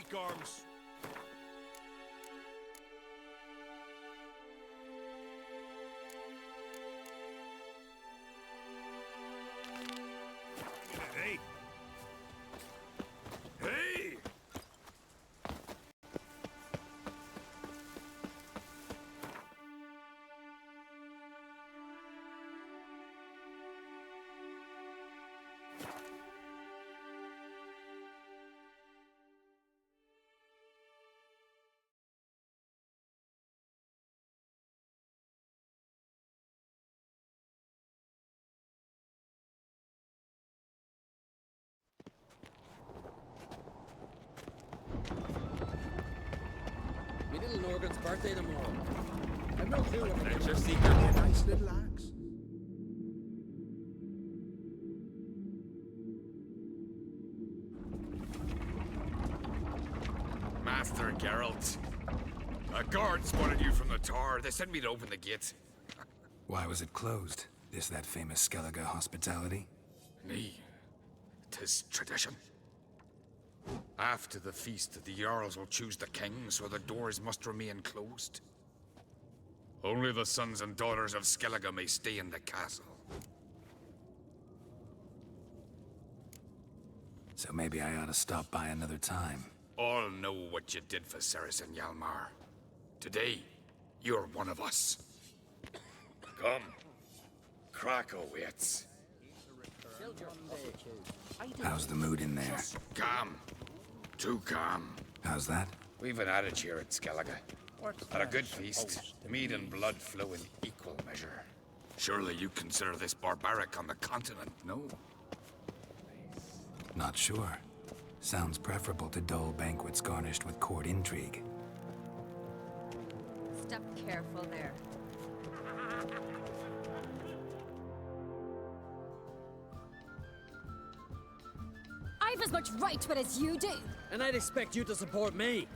weak arms. Hey! Hey! Me little Norgan's birthday tomorrow. I've no clue what Adventure seeker, a nice little axe. Master Geralt, a guard spotted you from the tower. They sent me to open the gate. Why was it closed? Is that famous Skellige hospitality? Nay, 'tis tradition. After the feast, the Jarls will choose the king, so the doors must remain closed. Only the sons and daughters of Skellige may stay in the castle. So maybe I ought to stop by another time. All know what you did for Ceres and Hjalmar. Today, you're one of us. Come. Krakow waits. How's the mood in there? Calm. Too calm. How's that? We've an adage here at Skellige. At a good feast, mead and blood flow in equal measure. Surely you consider this barbaric on the continent, no? Not sure. Sounds preferable to dull banquets garnished with court intrigue. Step careful there. I've as much right to it as you do. And I'd expect you to support me,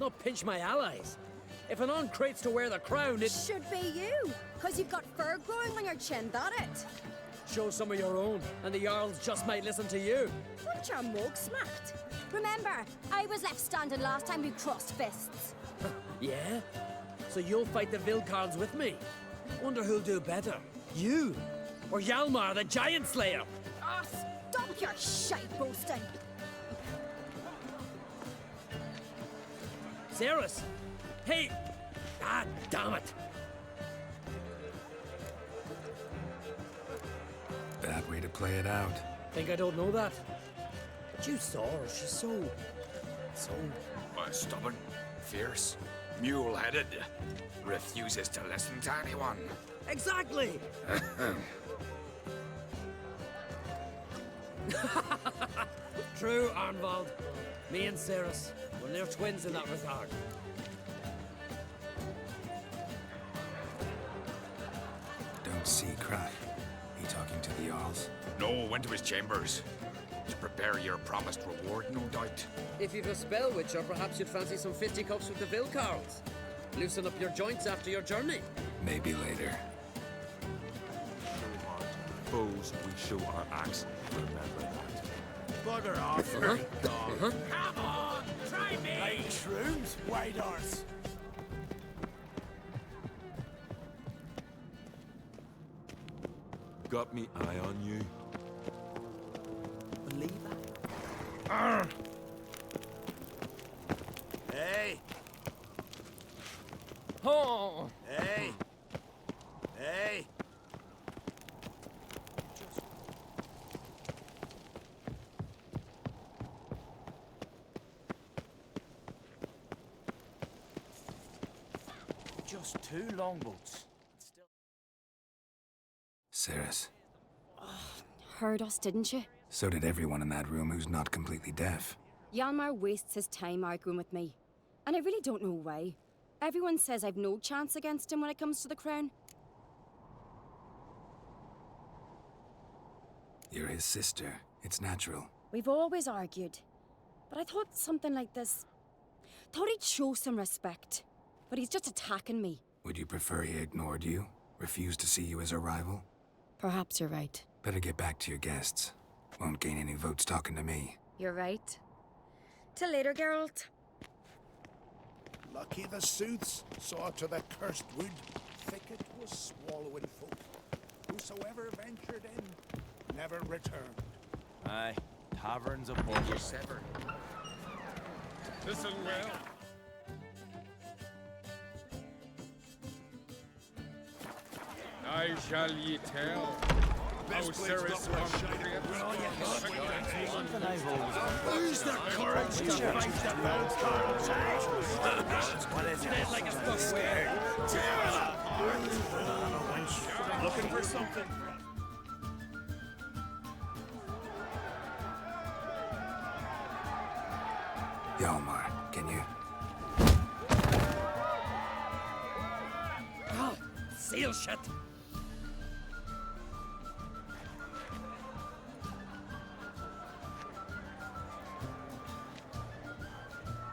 not pinch my allies. If an on crates to wear the crown, it Should be you, because you've got fur growing on your chin, that it? shows some of your own, and the Jarls just might listen to you. Want your mug smacked? Remember, I was left standing last time we crossed fists. Yeah? So you'll fight the Vilcards with me? Wonder who'll do better, you or Hjalmar the Giant Slayer? Ah, stop your shite boasting. Ceres? Hey! Ah, damn it! Bad way to play it out. Think I don't know that? But you saw her, she's so... Stubborn, fierce, mule-headed. Refuses to listen to anyone. Exactly! True, Arnvald. Me and Ceres, we're near twins in that regard. Don't see Crack. He talking to the Jarls? No, went to his chambers. To prepare your promised reward, no doubt. If you've a spell witcher, perhaps you'd fancy some fisticuffs with the Vilcards. Loosen up your joints after your journey. Maybe later. Foes, we show our axe. Remember that. Bugger off, dog. Come on, try me! Hey, shrooms, white arse. Got me eye on you. Believe that? Hey, Oh! hey, hey. Just two longboats. Ceres. Heard us, didn't you? So did everyone in that room who's not completely deaf. Hjalmar wastes his time arguing with me. And I really don't know why. Everyone says I've no chance against him when it comes to the crown. You're his sister. It's natural. We've always argued. But I thought something like this... Thought he'd show some respect. But he's just attacking me. Would you prefer he ignored you? Refused to see you as a rival? Perhaps you're right. Better get back to your guests. Won't gain any votes talking to me. You're right. Till later, Geralt. Lucky the sooths saw to the cursed wood. Thicket was swallowing folk. Whosoever ventured in never returned. Aye, taverns above you. Sever. Listen well. I shall ye tell. How Ceres conquered. Something I've always Who's the courage to fight the Velkarls, eh? What is it? Like a stuck where? Looking for something. Yalmar, can you? Oh, seal shut.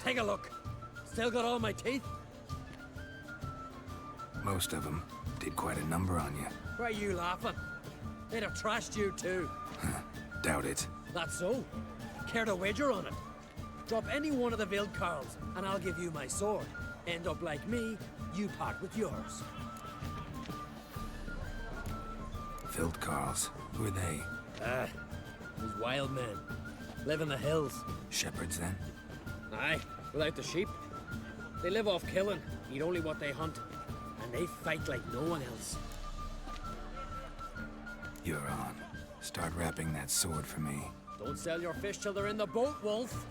Take a look. Still got all my teeth? Most of them did quite a number on you. Why are you laughing? They'd have trashed you too. Doubt it. That's so. Care to wager on it? Drop any one of the Vilkarls, and I'll give you my sword. End up like me, you part with yours. Vildkarls, who are they? These wild men. Live in the hills. Shepherds, then? Aye, without the sheep. They live off killing, eat only what they hunt, and they fight like no one else. You're on. Start wrapping that sword for me. Don't sell your fish till they're in the boat, Wolf.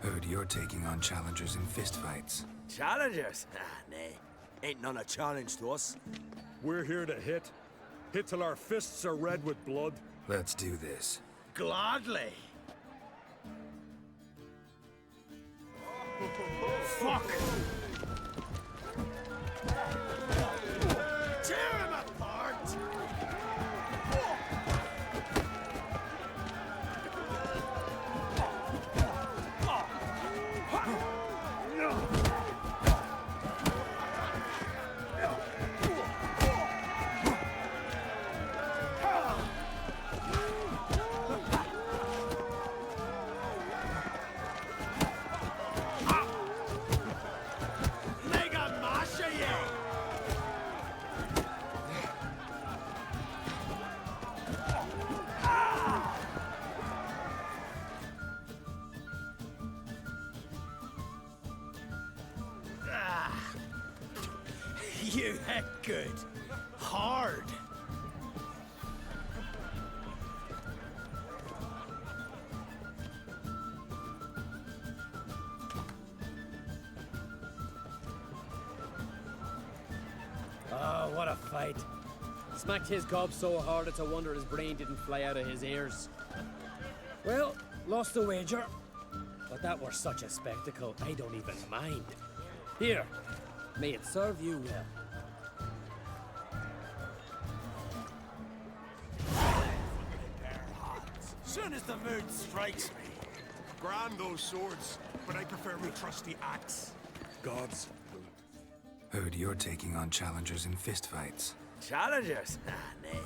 Heard you're taking on challengers in fistfights. Challengers? Ah, nay. Ain't none a challenge to us. We're here to hit. Hit till our fists are red with blood. Let's do this. Gladly. Fuck! Tear him apart! Mega Masha ye! You hit good. Hard. Oh, what a fight. Smacked his gob so hard it's a wonder his brain didn't fly out of his ears. Well, lost the wager. But that were such a spectacle, I don't even mind. Here, may it serve you well. Soon as the mood strikes me. Grand those swords, but I prefer my trusty axe. Gods. Heard you're taking on challengers in fistfights. Challengers? Ah, nay.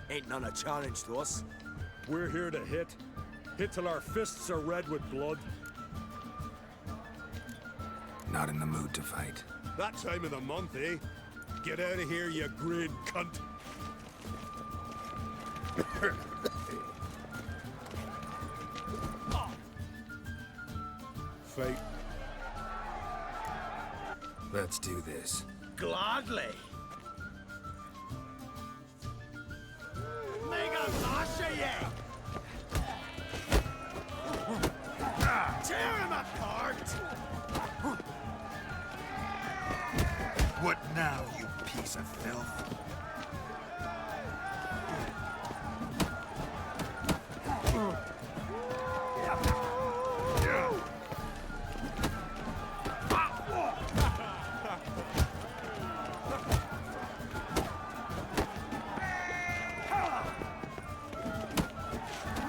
Ain't none a challenge to us. We're here to hit. Hit till our fists are red with blood. Not in the mood to fight. That time of the month, eh? Get out of here, you grid cunt. Fate. Let's do this. Gladly. Mega Masha ye! Tear him apart! What now, you piece of filth?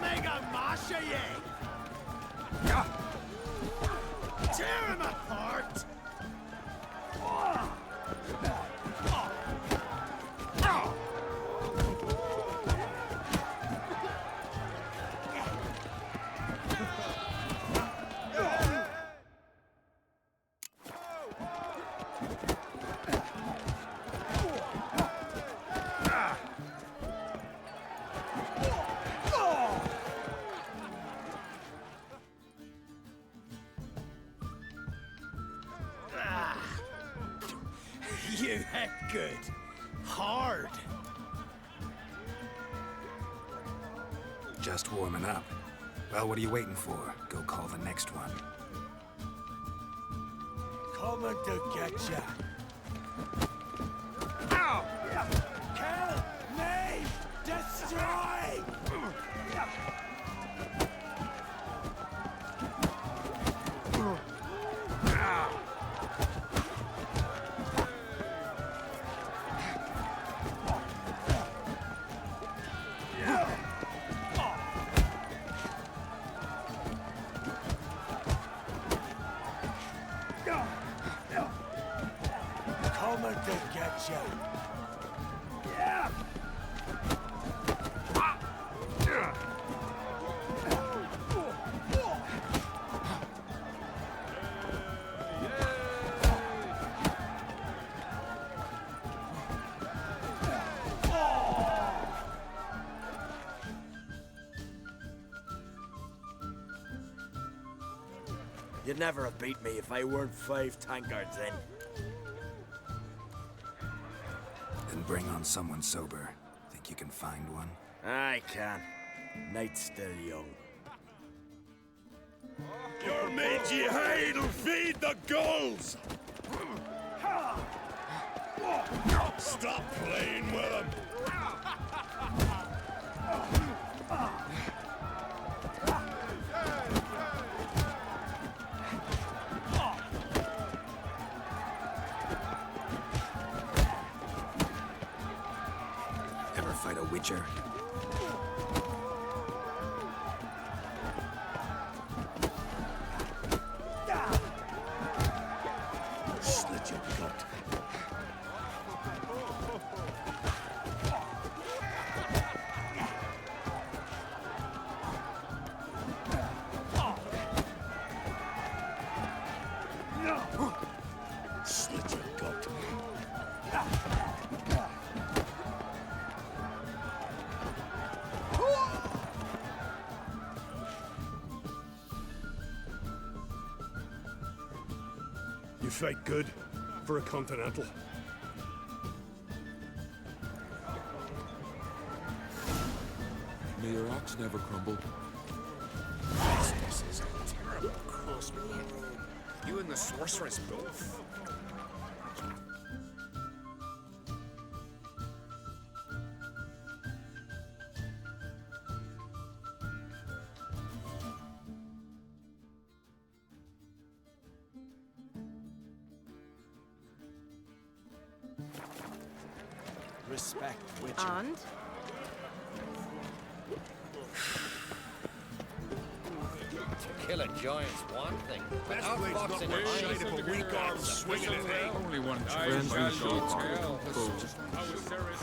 Mega Masha ye! Tear him apart! good. Hard. Just warming up. Well, what are you waiting for? Go call the next one. Coming to get ya. Ow! Kill! Name! Destroy! Coming to get ya. You'd never have beat me if I weren't 5 tankards in. Then bring on someone sober. Think you can find one? I can. Night's still young. Your mangy hide'll feed the gulls! Stop playing with them! Ever fight a witcher? Slit your gut. Slit your gut. You fight good for a continental. May your axe never crumble. This is a terrible crossbreed. You and the sorceress both. Respect, Witcher. And? To kill a giant's one thing. But Best blade's not outfoxing worth a shite if a weak arm swinging it, eh? Only one I friendly shall shot not to tell. foes. How is Ceres?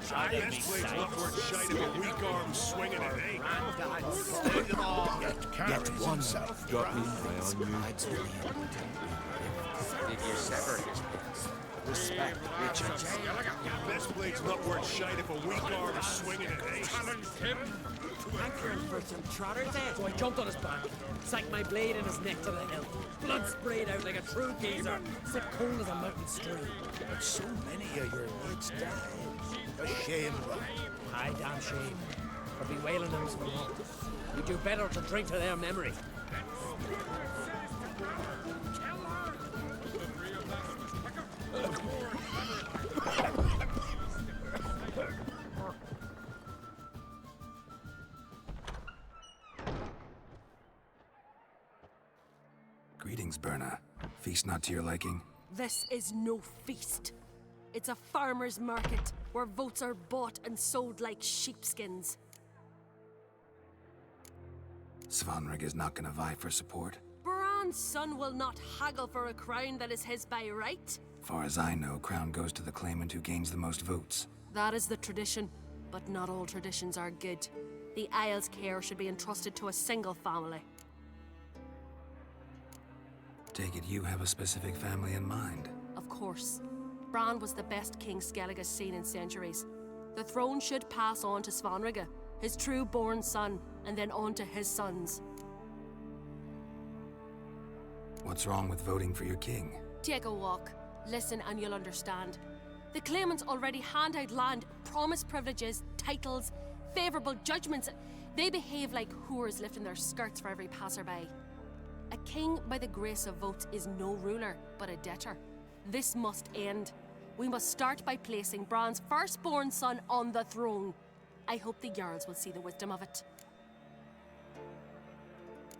Best blade's not worth shite if a weak arm swinging it, eh? Yet one self Got me right on you. Did you sever his hands? Respect, Witcher. Best blade's not worth shite if a weak arm swinging it, eh? Challenge him So I jumped on his back, sank my blade in his neck to the hilt. Blood sprayed out like a true geezer, sick cold as a mountain stream. But so many of your mates died. A shame, lad. Aye, damn shame. But bewailing them for what? We do better to drink to their memory. Greetings, Berna. Feast not to your liking? This is no feast. It's a farmer's market where votes are bought and sold like sheepskins. Svanrig is not gonna vie for support. Bran's son will not haggle for a crown that is his by right. Far as I know, crown goes to the claimant who gains the most votes. That is the tradition, but not all traditions are good. The Isle's care should be entrusted to a single family. Take it you have a specific family in mind. Of course. Bran was the best king Skellig has seen in centuries. The throne should pass on to Svanrige, his true-born son, and then on to his sons. What's wrong with voting for your king? Take a walk, listen, and you'll understand. The claimants already hand out land, promise privileges, titles, favourable judgments. They behave like whores lifting their skirts for every passerby. A king by the grace of votes is no ruler, but a debtor. This must end. We must start by placing Bran's firstborn son on the throne. I hope the Jarls will see the wisdom of it.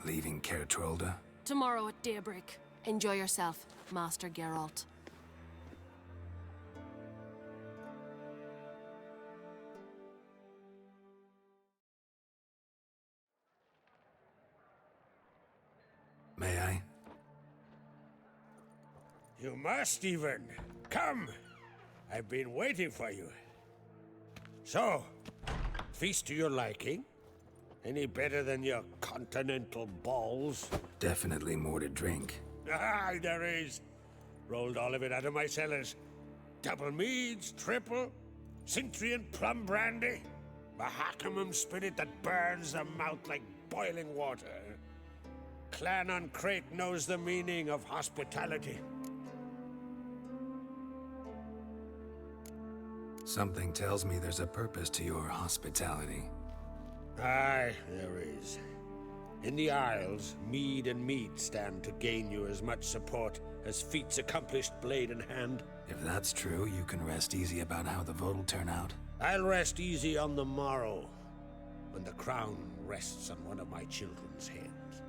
Leaving Caer Trolda? Tomorrow at daybreak. Enjoy yourself, Master Geralt. May I? You must, even. Come! I've been waiting for you. So, feast to your liking? Any better than your continental balls? Definitely more to drink. Ah, there is. Rolled all of it out of my cellars. Double meads, triple, Cintrian plum brandy, Mahakimum spirit that burns the mouth like boiling water. Clan on Crate knows the meaning of hospitality. Something tells me there's a purpose to your hospitality. Aye, there is. In the Isles, mead and meat stand to gain you as much support as feat's accomplished blade in hand. If that's true, you can rest easy about how the vote will turn out. I'll rest easy on the morrow, when the crown rests on one of my children's heads.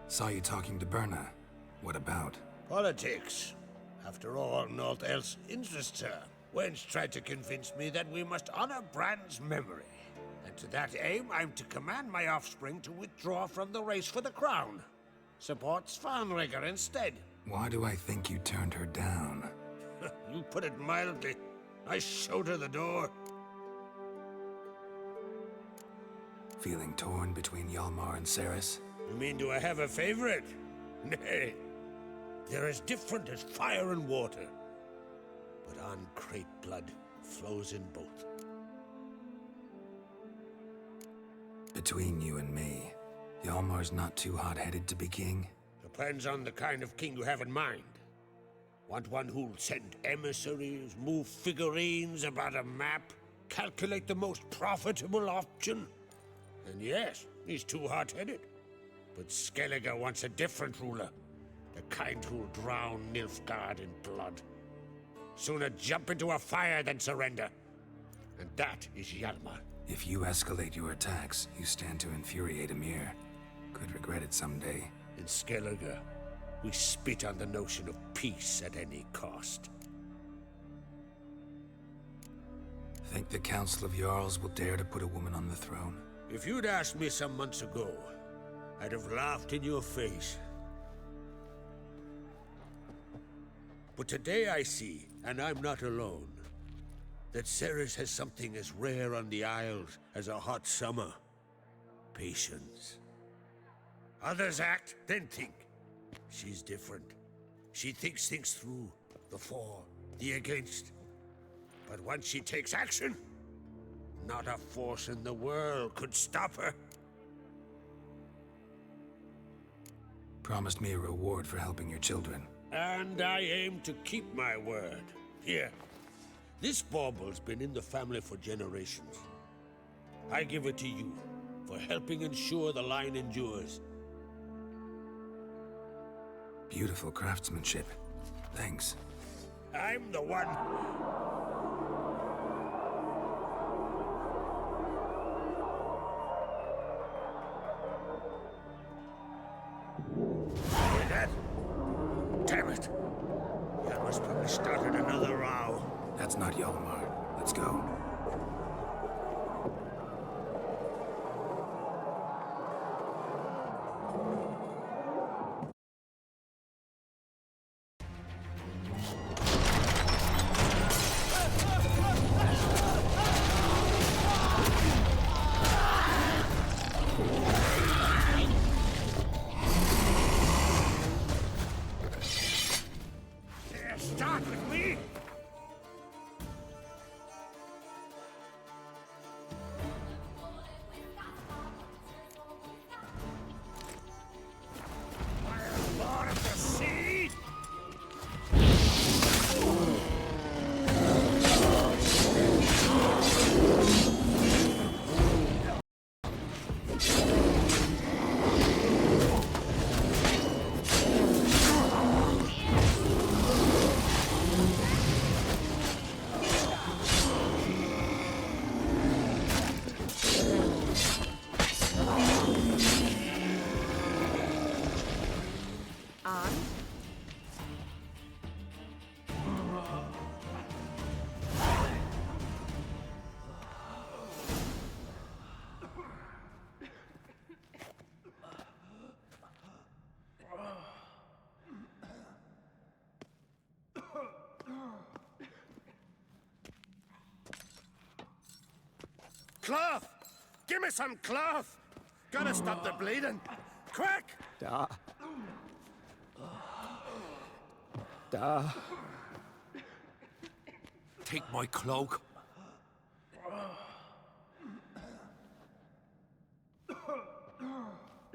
Saw you talking to Berna. What about? Politics. After all, naught else interests her. Wench tried to convince me that we must honor Bran's memory. And to that aim, I'm to command my offspring to withdraw from the race for the crown. Support Svanrigger instead. Why do I think you turned her down? You put it mildly. I showed her the door. Feeling torn between Hjalmar and Cerys? You mean, do I have a favorite? Nay. They're as different as fire and water. But on Crate blood flows in both. Between you and me, Hjalmar's not too hot-headed to be king? Depends on the kind of king you have in mind. Want one who'll send emissaries, move figurines about a map, calculate the most profitable option? And yes, he's too hot-headed. But Skellige wants a different ruler. The kind who'll drown Nilfgaard in blood. Sooner jump into a fire than surrender. And that is Hjalmar. If you escalate your attacks, you stand to infuriate Emir. Could regret it someday. In Skellige, we spit on the notion of peace at any cost. Think the Council of Jarls will dare to put a woman on the throne? If you'd asked me some months ago, I'd have laughed in your face. But today I see, and I'm not alone, that Cerys has something as rare on the Isles as a hot summer. Patience. Others act, then think. She's different. She thinks things through, the for, the against. But once she takes action, not a force in the world could stop her. Promised me a reward for helping your children. And I aim to keep my word. Here. This bauble's been in the family for generations. I give it to you for helping ensure the line endures. Beautiful craftsmanship. Thanks. I'm the one. Hear that? Damn it. That was probably started another row. That's not Hjalmar. Let's go. Start with me. And? Cloth! Give me some cloth! Gotta stop the bleeding! Quick! Take my cloak.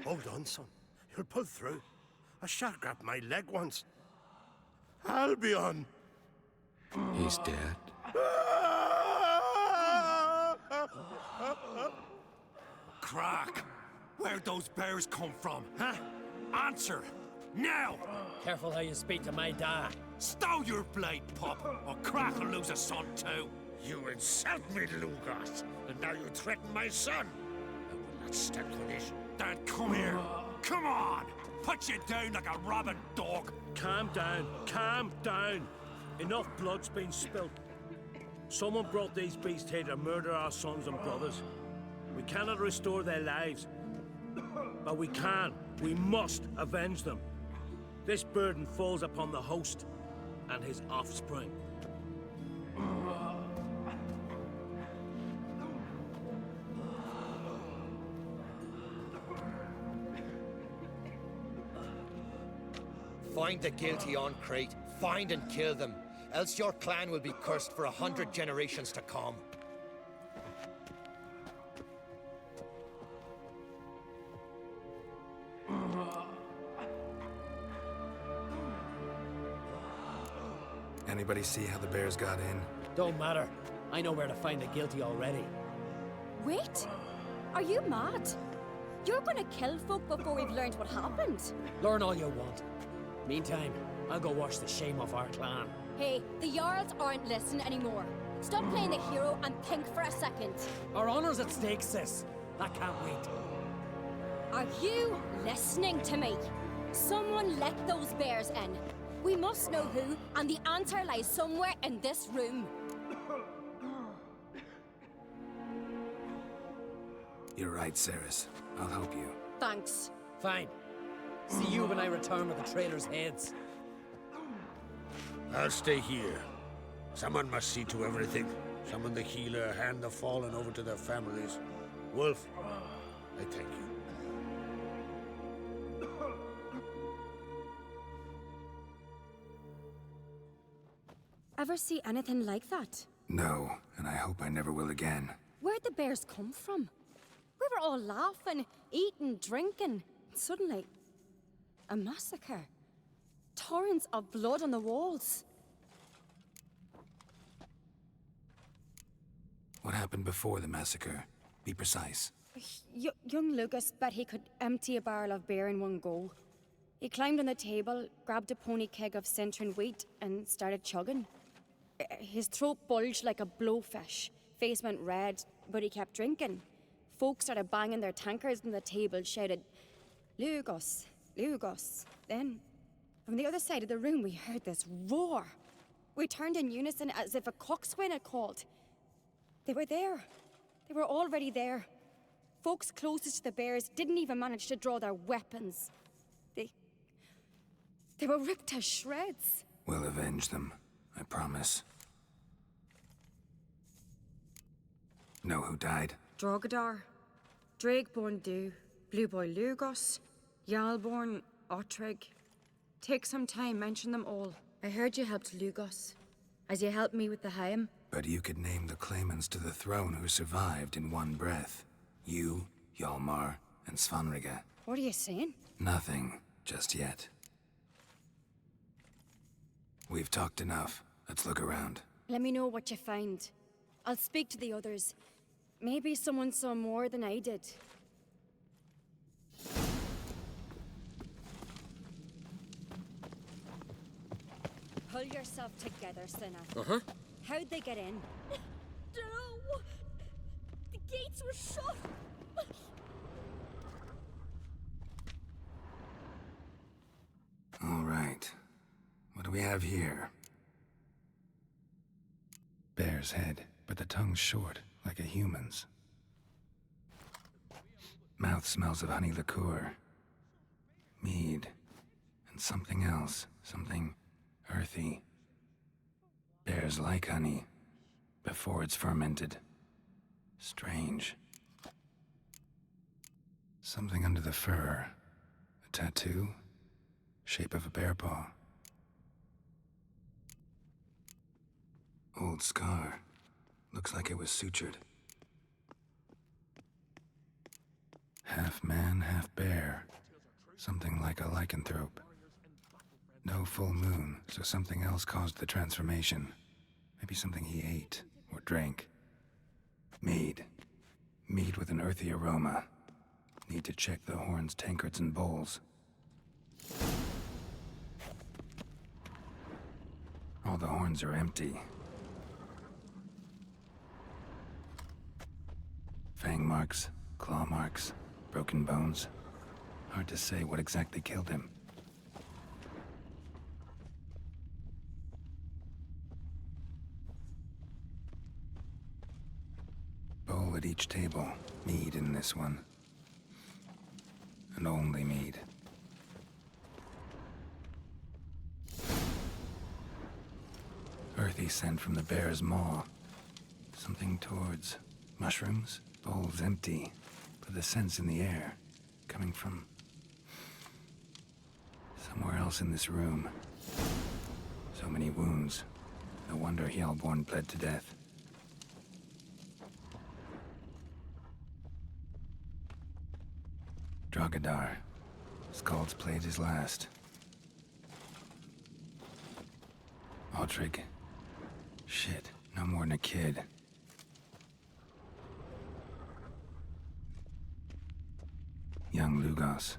Hold on, son. You'll pull through. A shark grabbed my leg once. Albion! He's dead. Crack! Where'd those bears come from, huh? Answer! Now! Careful how you speak to my dad. Stow your blade, pup, or Crack will lose a son too. You insult me, Lugos, and now you threaten my son. I will not stand for this. Dad, come here. Come on! Put you down like a rabid dog. Calm down. Calm down. Enough blood's been spilt. Someone brought these beasts here to murder our sons and brothers. We cannot restore their lives. But we can. We must avenge them. This burden falls upon the host and his offspring. Find the guilty on Crete. Find and kill them. Else your clan will be cursed for 100 generations to come. Anybody see how the bears got in? Don't matter. I know where to find the guilty already. Wait! Are you mad? You're gonna kill folk before we've learned what happened. Learn all you want. Meantime, I'll go wash the shame off our clan. Hey, the Jarls aren't listening anymore. Stop playing the hero and think for a second. Our honor's at stake, sis. That can't wait. Are you listening to me? Someone let those bears in. We must know who, and the answer lies somewhere in this room. You're right, Ceres. I'll help you. Thanks. Fine. See you when I return with the traitors' heads. I'll stay here. Someone must see to everything. Summon the healer, hand the fallen over to their families. Wolf, I thank you. Ever see anything like that? No, and I hope I never will again. Where'd the bears come from? We were all laughing, eating, drinking. Suddenly, a massacre. Torrents of blood on the walls. What happened before the massacre? Be precise. Young Lucas bet he could empty a barrel of beer in one go. He climbed on the table, grabbed a pony keg of Centron wheat, and started chugging. His throat bulged like a blowfish. Face went red, but he kept drinking. Folks started banging their tankards on the table, shouted, "Lugos, Lugos." Then, from the other side of the room, we heard this roar. We turned in unison as if a coxswain had called. They were there. They were already there. Folks closest to the bears didn't even manage to draw their weapons. They were ripped to shreds. We'll avenge them, I promise. Know who died? Drogadar, Drakeborn Du, Blue Boy Lugos, Yalborn, Ottrig. Take some time, mention them all. I heard you helped Lugos, as you helped me with the Haim. But you could name the claimants to the throne who survived in one breath. You, Hjalmar, and Svanrige. What are you saying? Nothing, just yet. We've talked enough. Let's look around. Let me know what you find. I'll speak to the others. Maybe someone saw more than I did. Pull yourself together, Sinna. Uh-huh. How'd they get in? No! The gates were shut! we have here? Bear's head, but the tongue's short, like a human's. Mouth smells of honey liqueur. Mead. And something else. Something earthy. Bears like honey. Before it's fermented. Strange. Something under the fur. A tattoo? Shape of a bear paw. Old scar. Looks like it was sutured. Half man, half bear. Something like a lycanthrope. No full moon, so something else caused the transformation. Maybe something he ate or drank. Mead. Mead with an earthy aroma. Need to check the horns, tankards, and bowls. All the horns are empty. Fang marks, claw marks, broken bones. Hard to say what exactly killed him. Bowl at each table. Mead in this one. And only mead. Earthy scent from the bear's maw. Something towards mushrooms. Bowl's empty, but the scent's in the air. Coming from somewhere else in this room. So many wounds. No wonder Hellborn bled to death. Drogadar. Skald's played his last. Aldrich. Shit, no more than a kid. Young Lugos.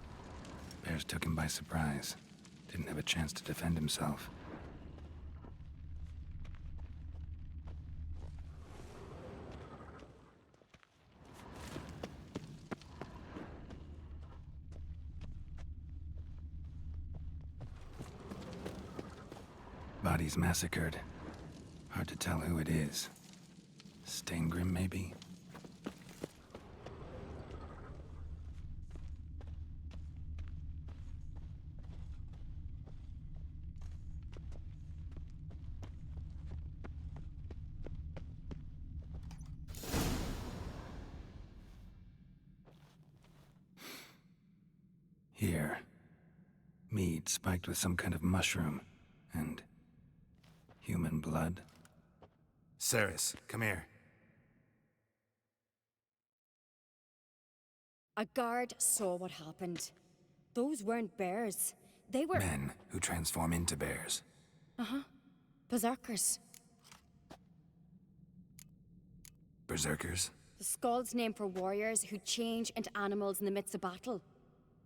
Bears took him by surprise. Didn't have a chance to defend himself. Bodies massacred. Hard to tell who it is. Staingrim, maybe? Here. Mead spiked with some kind of mushroom. And human blood. Ceres, come here. A guard saw what happened. Those weren't bears. They were... Men who transform into bears. Uh-huh. Berserkers. Berserkers? The Skald's name for warriors who change into animals in the midst of battle.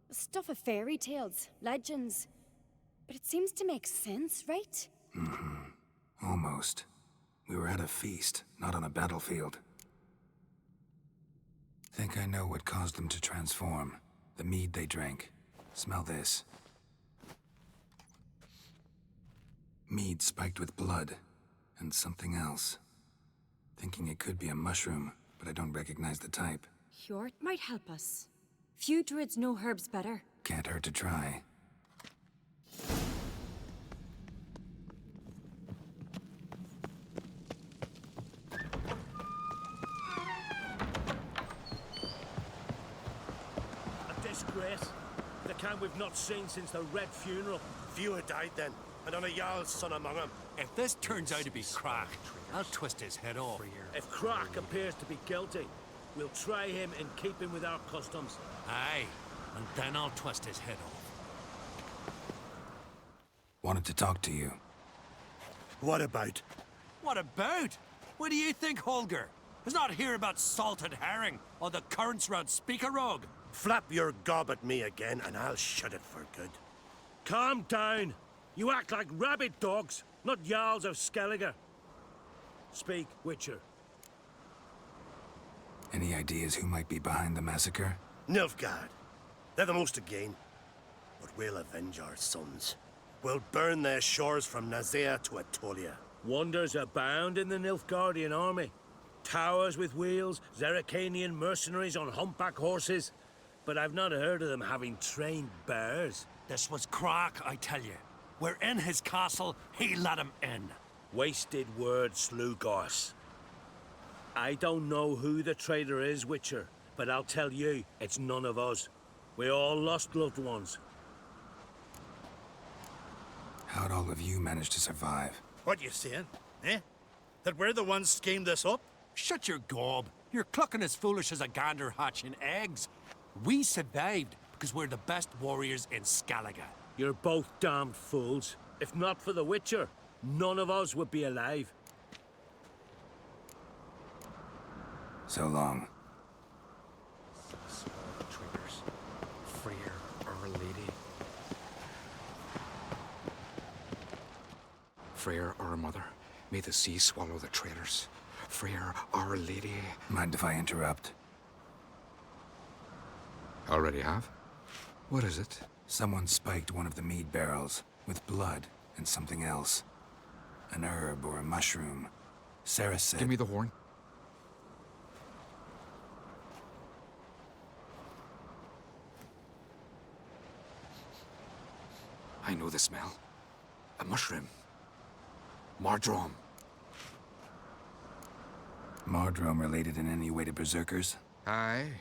The stuff of fairy tales, legends. But it seems to make sense, right? Mm-hmm. Almost. We were at a feast, not on a battlefield. Think I know what caused them to transform. The mead they drank. Smell this. Mead spiked with blood. And something else. Thinking it could be a mushroom, but I don't recognize the type. Hjort might help us. Few druids know herbs better. Can't hurt to try. A disgrace. The kind we've not seen since the Red Funeral. Few had died then, and on a Jarl's son among them. If this turns out to be Crack, I'll twist his head off. If Crack appears to be guilty, we'll try him in keeping with our customs. Aye, and then I'll twist his head off. Wanted to talk to you. What about? What about? What do you think, Holger? Is not here about salted herring or the currents round Speakerog. Flap your gob at me again, and I'll shut it for good. Calm down. You act like rabid dogs, not Jarls of Skellige. Speak, Witcher. Any ideas who might be behind the massacre? Nilfgaard. They're the most to gain. But we'll avenge our sons. will burn their shores from Nazea to Atolia. Wonders abound in the Nilfgaardian army. Towers with wheels, Zerrikanian mercenaries on humpback horses. But I've not heard of them having trained bears. This was crack, I tell you. We're in his castle, he let him in. Wasted words, Slugos. I don't know who the traitor is, Witcher, but I'll tell you, it's none of us. We all lost loved ones. How'd all of you manage to survive? What you saying, eh? That we're the ones schemed this up? Shut your gob. You're clucking as foolish as a gander hatching eggs. We survived because we're the best warriors in Skellige. You're both damned fools. If not for the Witcher, none of us would be alive. So long. The traitors. Freer, Our Lady. Freer, our mother, may the sea swallow the traitors. Freer, Our Lady. Mind if I interrupt? Already have? What is it? Someone spiked one of the mead barrels with blood and something else. An herb or a mushroom. Sarah said... Give me the horn. I know the smell. A mushroom. Mardrome. Mardrome related in any way to berserkers? Aye.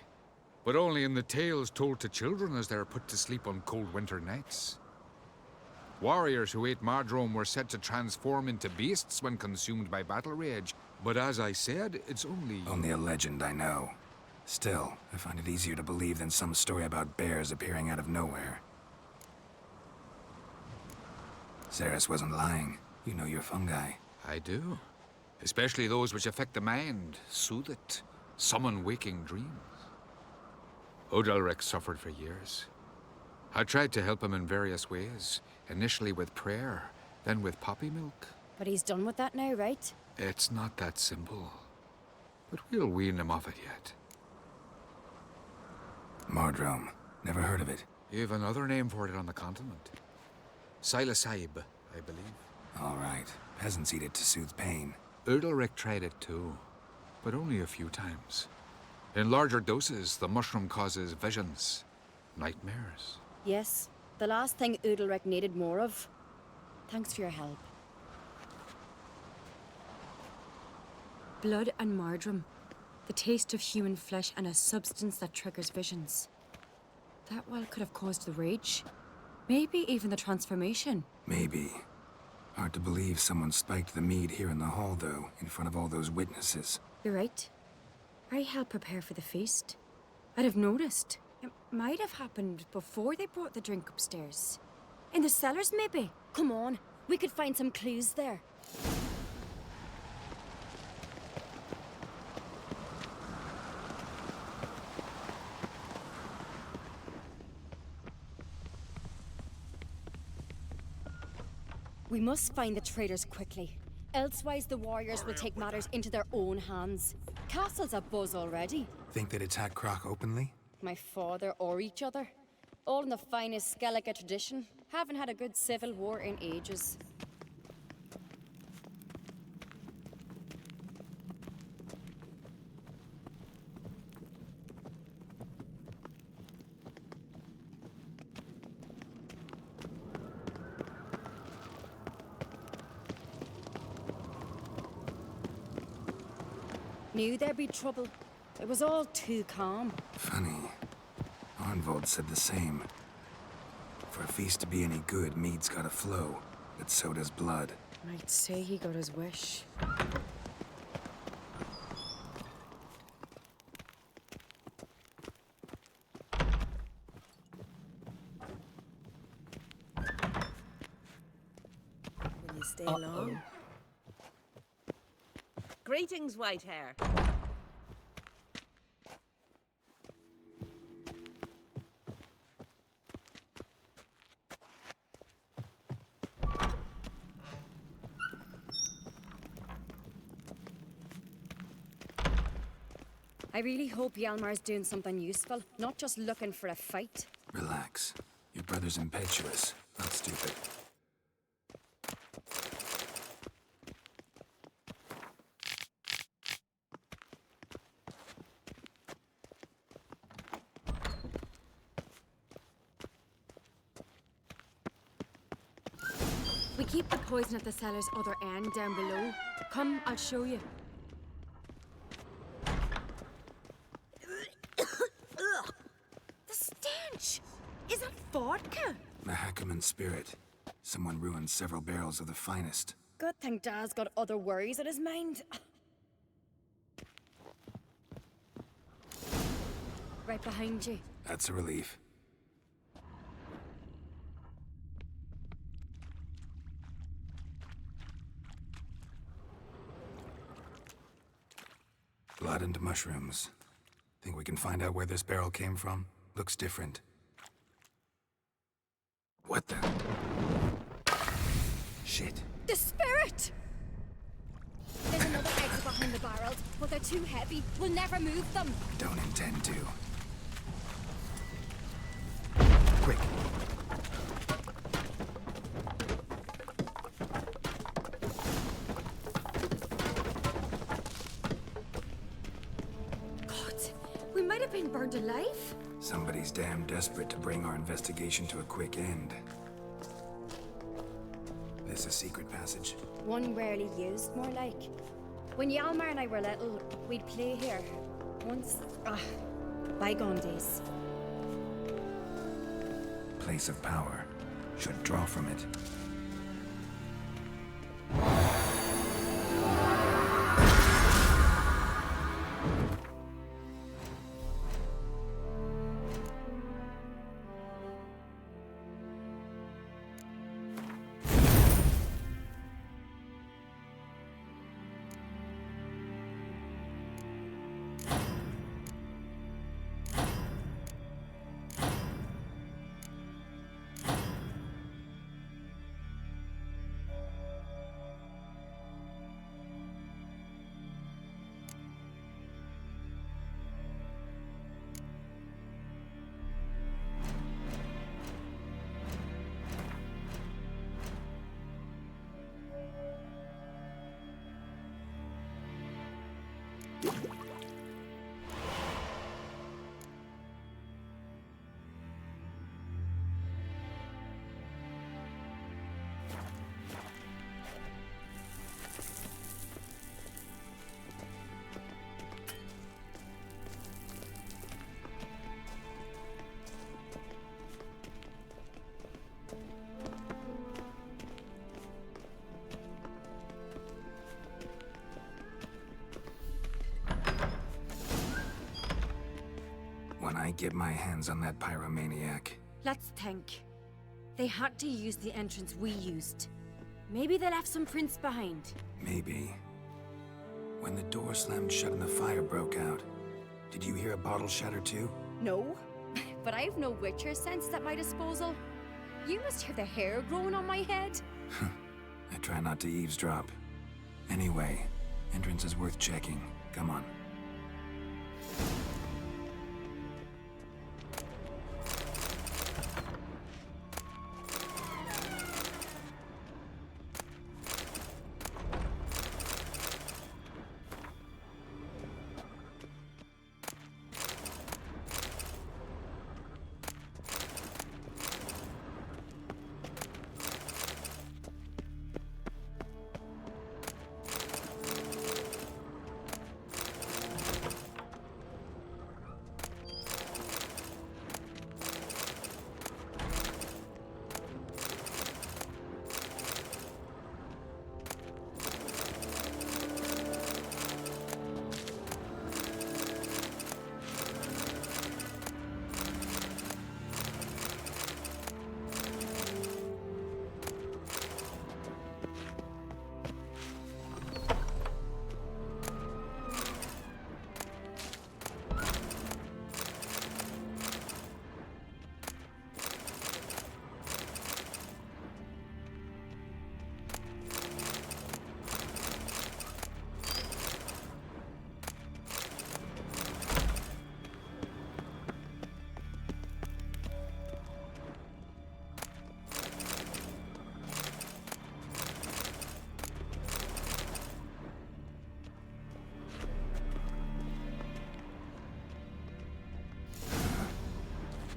But only in the tales told to children as they're put to sleep on cold winter nights. Warriors who ate Mardrome were said to transform into beasts when consumed by battle rage. But as I said, it's only... Only a legend, I know. Still, I find it easier to believe than some story about bears appearing out of nowhere. Ceres wasn't lying. You know your fungi. I do. Especially those which affect the mind, soothe it, summon waking dreams. Odalric suffered for years. I tried to help him in various ways, initially with prayer, then with poppy milk. But he's done with that now, right? It's not that simple. But we'll wean him off it yet. Mardrome. Never heard of it. You've another name for it on the continent. Silasaib, I believe. All right. Peasants eat it to soothe pain. Udalric tried it too, but only a few times. In larger doses, the mushroom causes visions, nightmares. Yes, the last thing Udalric needed more of. Thanks for your help. Blood and Mardrome. The taste of human flesh and a substance that triggers visions. That well could have caused the rage. Maybe even the transformation. Maybe. Hard to believe someone spiked the mead here in the hall, though, in front of all those witnesses. You're right. I helped prepare for the feast. I'd have noticed. It might have happened before they brought the drink upstairs. In the cellars, maybe? Come on, we could find some clues there. We must find the traitors quickly. Elsewise, the warriors will take matters into their own hands. Castle's abuzz already. Think they'd attack Croc openly? My father or each other. All in the finest Skellige tradition. Haven't had a good civil war in ages. Knew there'd be trouble. It was all too calm. Funny. Arnvold said the same. For a feast to be any good, mead's gotta flow, but so does blood. I'd say he got his wish. Will you stay long? Greetings, Whitehair. I really hope Hjalmar's doing something useful, not just looking for a fight. Relax. Your brother's impetuous, not stupid. We keep the poison at the cellar's other end down below. Come, I'll show you. The stench! Is that vodka? Mahakaman spirit. Someone ruined several barrels of the finest. Good thing Dad's got other worries on his mind. Right behind you. That's a relief. Blood and mushrooms. Think we can find out where this barrel came from? Looks different. What the? Shit. The spirit! There's another exit behind the barrels, but they're too heavy. We'll never move them. Don't intend to. Quick. God, we might have been burned alive. Somebody's damn desperate to bring our investigation to a quick end. This a secret passage? One rarely used, more like. When Yalmar and I were little, we'd play here. Once, bygone days. Place of power. Should draw from it. When I get my hands on that pyromaniac. Let's think. They had to use the entrance we used. Maybe they left some prints behind. Maybe. When the door slammed shut and the fire broke out, did you hear a bottle shatter too? No, but I've no Witcher senses at my disposal. You must hear the hair growing on my head. I try not to eavesdrop. Anyway, entrance is worth checking. Come on.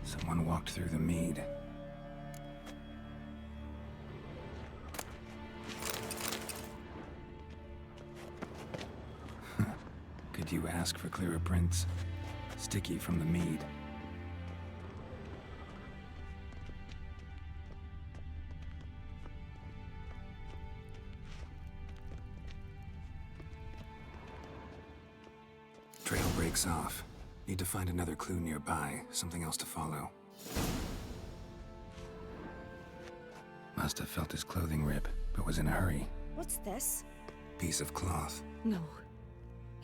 Someone walked through the mead. Did you ask for clearer prints? Sticky from the mead. Trail breaks off. Need to find another clue nearby, something else to follow. Must have felt his clothing rip, but was in a hurry. What's this? Piece of cloth. No,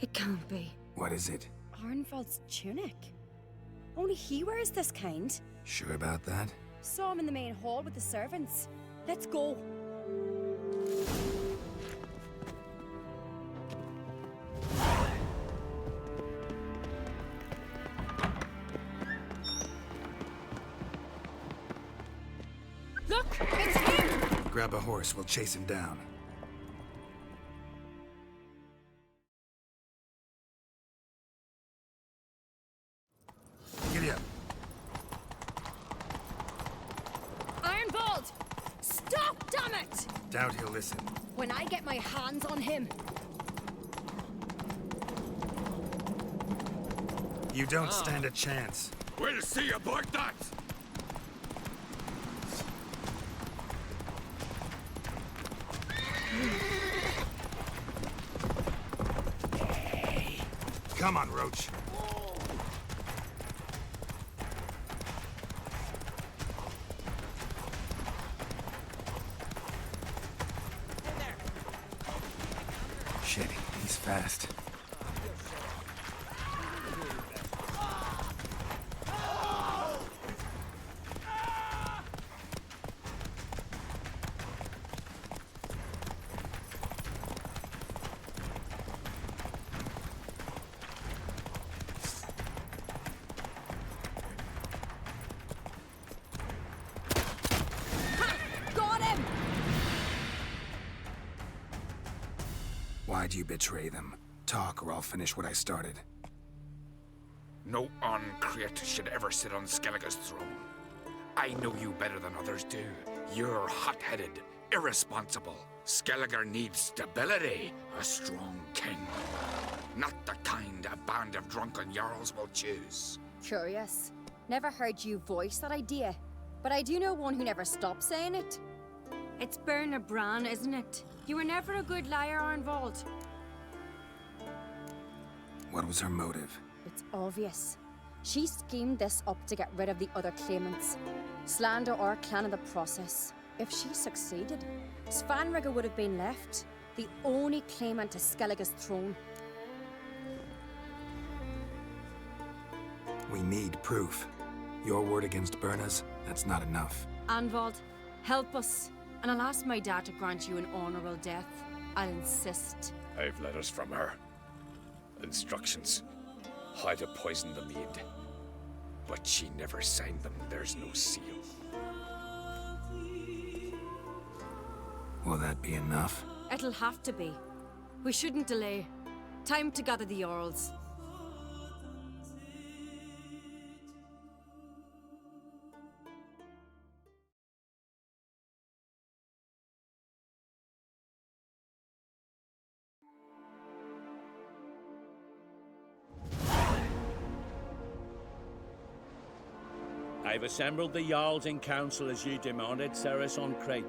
it can't be. What is it? Arnvald's tunic. Only he wears this kind. Sure about that? Saw him in the main hall with the servants. Let's go. Look, it's him! Grab a horse, we'll chase him down. Giddy up. Arnvald! Stop, damn it! Doubt he'll listen. When I get my hands on him. You don't stand a chance. We'll see about that! Come on, Roach. Shit, he's fast. Why'd you betray them? Talk or I'll finish what I started. No uncreate should ever sit on Skellige's throne. I know you better than others do. You're hot-headed, irresponsible. Skellige needs stability, a strong king. Not the kind a band of drunken jarls will choose. Curious. Never heard you voice that idea. But I do know one who never stops saying it. It's Berna Bran, isn't it? You were never a good liar, Arnvald. What was her motive? It's obvious. She schemed this up to get rid of the other claimants. Slander our clan in the process. If she succeeded, Svanrige would have been left, the only claimant to Skellige's throne. We need proof. Your word against Berna's, that's not enough. Arnvald, help us. And I'll ask my dad to grant you an honorable death. I'll insist. I've letters from her. Instructions. How to poison the mead. But she never signed them. There's no seal. Will that be enough? It'll have to be. We shouldn't delay. Time to gather the Jarls. I've assembled the Jarls in council as you demanded, Ceres on Crate.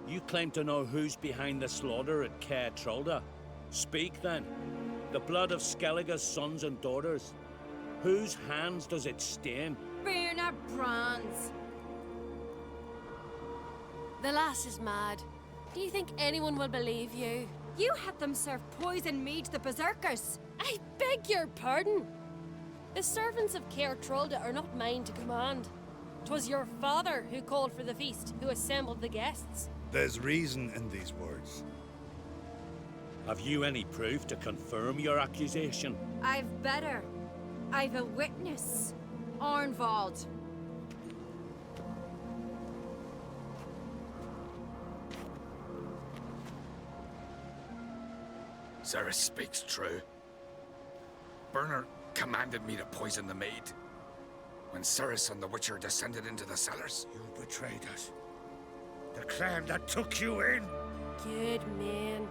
You claim to know who's behind the slaughter at Caer Trolda. Speak then. The blood of Skellige's sons and daughters. Whose hands does it stain? Berna Bran's. The lass is mad. Do you think anyone will believe you? You had them serve poison mead to the berserkers. I beg your pardon. The servants of Caer Trolda are not mine to command. 'Twas your father who called for the feast, who assembled the guests. There's reason in these words. Have you any proof to confirm your accusation? I've better. I've a witness. Arnvald. Ceres speaks true. Berna commanded me to poison the maid. When Ceres and the Witcher descended into the cellars. You betrayed us. The clan that took you in. Good man.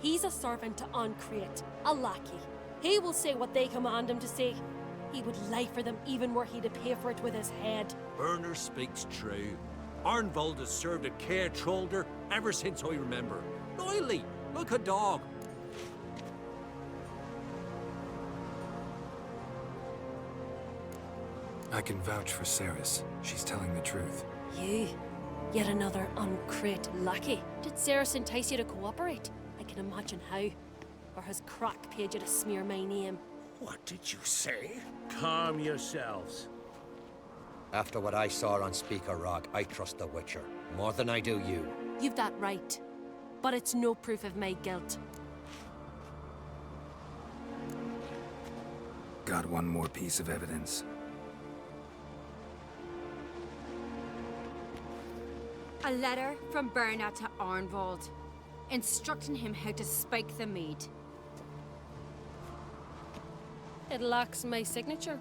He's a servant to Uncreate, a lackey. He will say what they command him to say. He would lie for them even were he to pay for it with his head. Burner speaks true. Arnvold has served at Care Trollder ever since I remember. Loyally, like a dog. I can vouch for Ceres. She's telling the truth. You, yet another uncrate lackey. Did Ceres entice you to cooperate? I can imagine how. Or has Crack paid you to smear my name? What did you say? Calm yourselves. After what I saw on Speaker Rock, I trust the Witcher. More than I do you. You've that right. But it's no proof of my guilt. Got one more piece of evidence. A letter from Berna to Arnvold, instructing him how to spike the mead. It lacks my signature.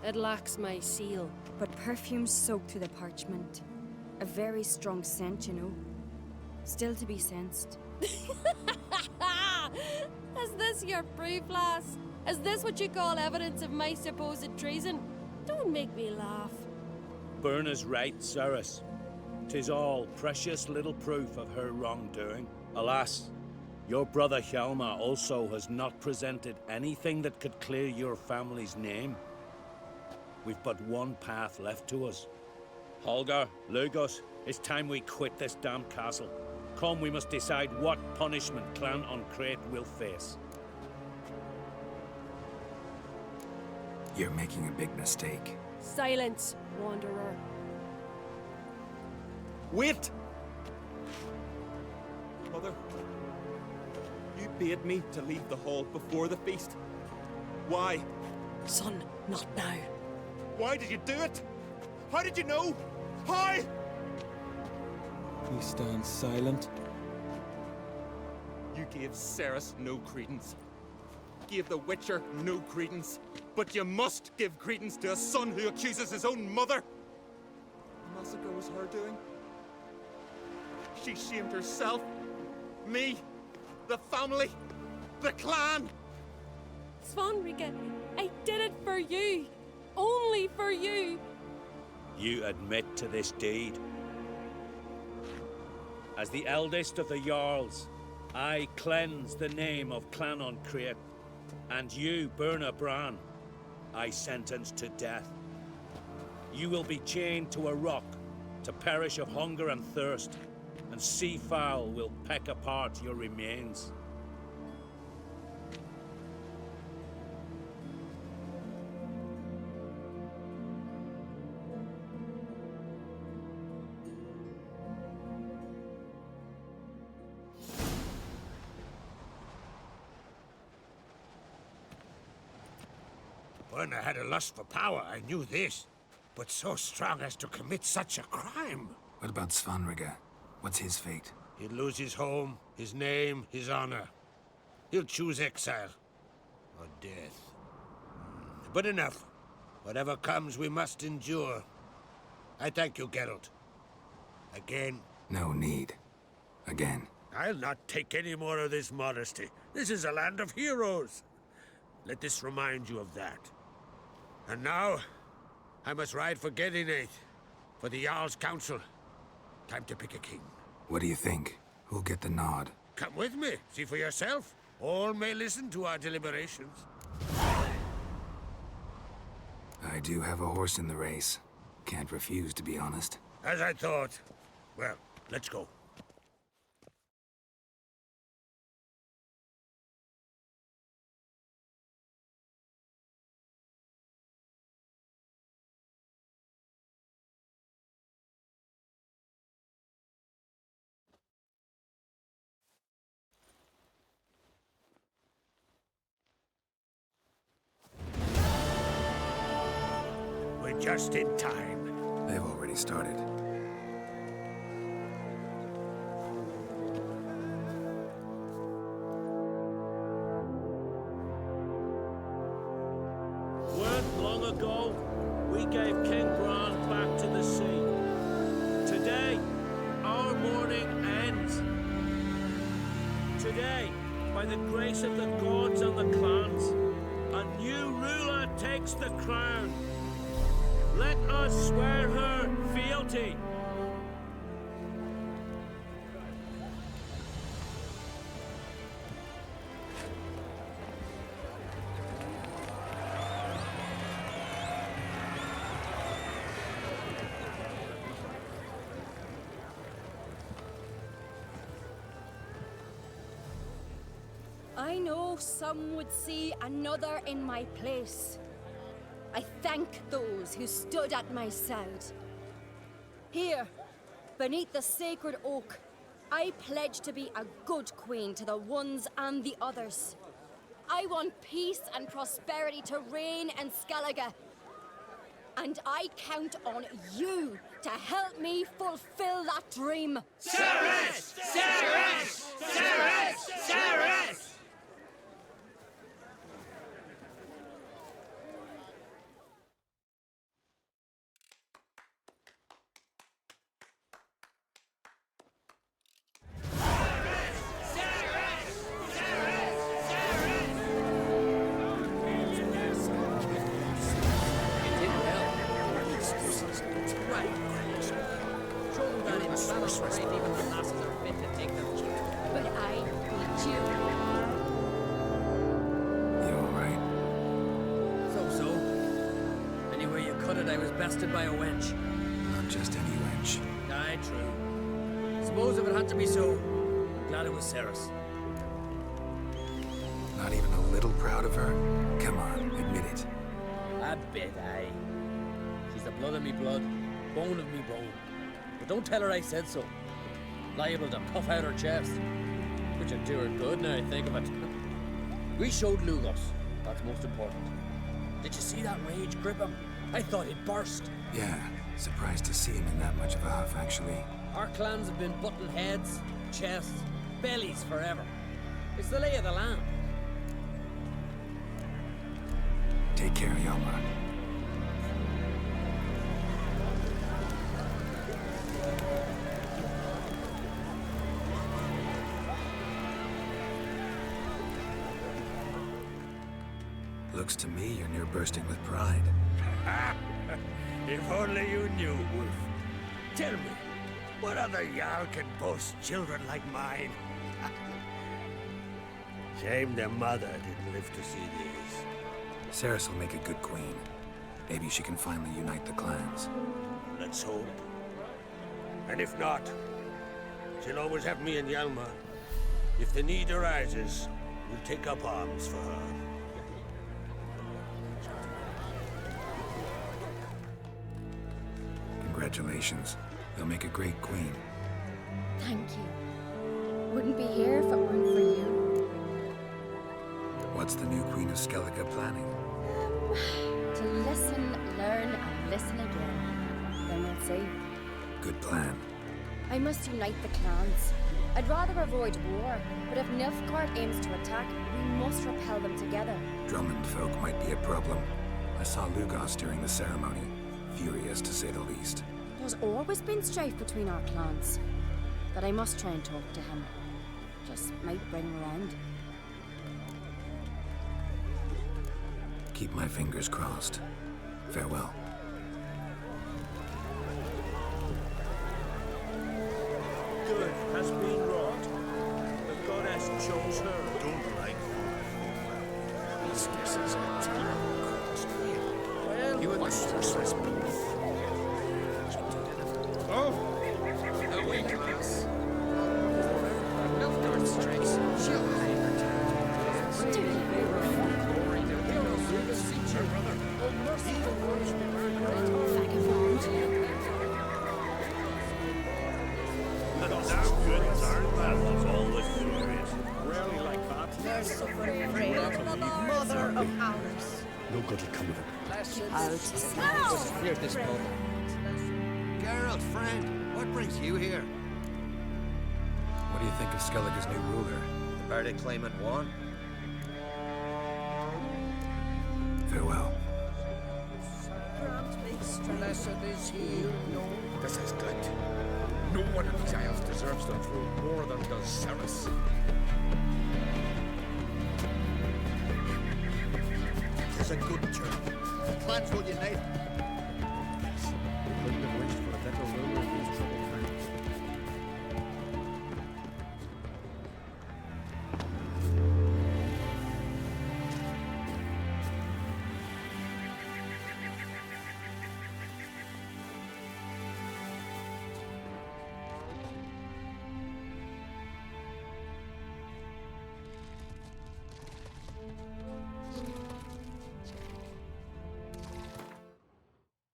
It lacks my seal. But perfume soaked through the parchment. A very strong scent, you know. Still to be sensed. Is this your proof, lass? Is this what you call evidence of my supposed treason? Don't make me laugh. Berna's right, Ceres. 'Tis all precious little proof of her wrongdoing. Alas, your brother Hjalmar also has not presented anything that could clear your family's name. We've but one path left to us. Holger, Lugos, it's time we quit this damn castle. Come, we must decide what punishment Clan Uncrate will face. You're making a big mistake. Silence, wanderer. Wait! Mother, you bade me to leave the hall before the feast. Why? Son, not now. Why did you do it? How did you know? How? He stands silent. You gave Ceres no credence. Gave the Witcher no credence. But you must give credence to a son who accuses his own mother. The massacre was her doing. She shamed herself. Me. The family. The clan. Svanrika, I did it for you. Only for you. You admit to this deed. As the eldest of the Jarls, I cleanse the name of Clan Uncrate, and you, Berna Bran, I sentence to death. You will be chained to a rock to perish of hunger and thirst, and sea fowl will peck apart your remains. Berna had a lust for power, I knew this. But so strong as to commit such a crime. What about Svanrika? What's his fate? He'll lose his home, his name, his honor. He'll choose exile. Or death. But enough. Whatever comes, we must endure. I thank you, Geralt. Again. No need. Again. I'll not take any more of this modesty. This is a land of heroes. Let this remind you of that. And now, I must ride for Gedinate, for the Jarl's Council. Time to pick a king. What do you think? Who'll get the nod? Come with me, see for yourself. All may listen to our deliberations. I do have a horse in the race. Can't refuse, to be honest. As I thought. Well, let's go. We're just in time. They've already started. Weren't long ago, we gave King Bran back to the sea. Today, our mourning ends. Today, by By the grace of the gods and the clans, a new ruler takes the crown. Let us swear her fealty. I know some would see another in my place. I thank those who stood at my side. Here, beneath the sacred oak, I pledge to be a good queen to the ones and the others. I want peace and prosperity to reign in Skellige. And I count on you to help me fulfill that dream. Ceres! Ceres! Ceres! Ceres! But I beat you. You alright? So. Anyway you cut it, I was bested by a wench. Not just any wench. Aye, true. Suppose if it had to be so, glad it was Ceres. Not even a little proud of her? Come on, admit it. A bit, aye. She's the blood of me blood, bone of me bone. But don't tell her I said so. Liable to puff out her chest. Which would do her good now I think of it. We showed Lugos. That's most important. Did you see that rage grip him? I thought he'd burst. Yeah, surprised to see him in that much of a huff, actually. Our clans have been butting heads, chests, bellies forever. It's the lay of the land. Take care, Yoma. Looks to me you're near bursting with pride. If only you knew, Wolf. Tell me, what other Jarl can boast children like mine? Shame their mother didn't live to see this. Ceres will make a good queen. Maybe she can finally unite the clans. Let's hope. And if not, she'll always have me and Yalma. If the need arises, we'll take up arms for her. Congratulations. You'll make a great queen. Thank you. Wouldn't be here if it weren't for you. What's the new Queen of Skellige planning? To listen, learn, and listen again. Then we'll see. Good plan. I must unite the clans. I'd rather avoid war, but if Nilfgaard aims to attack, we must repel them together. Drummond folk might be a problem. I saw Lugos during the ceremony. Furious, to say the least. There's always been strife between our clans. But I must try and talk to him. Just might bring round. Keep my fingers crossed. Farewell. Good has been wrought. The goddess chose her. Don't like This is a terrible cost. Well, You and the sorceress. Oh! Away, class. Nilfgaard's strikes. She'll hide her time. Glory to heroes. Beseech your brother. Oh, merciful words be very Now good turn battles always glorious. Rarely like that. Merciful frail mother of ours. No good will come of it. Here's this moment. Geralt, friend, what brings you here? What do you think of Skellige's new ruler? The verdict claimant won. Farewell. Blessed is he who knows. This is good. No one of these isles deserves to throw more than does Ceres. is a good turn. The clans will unite,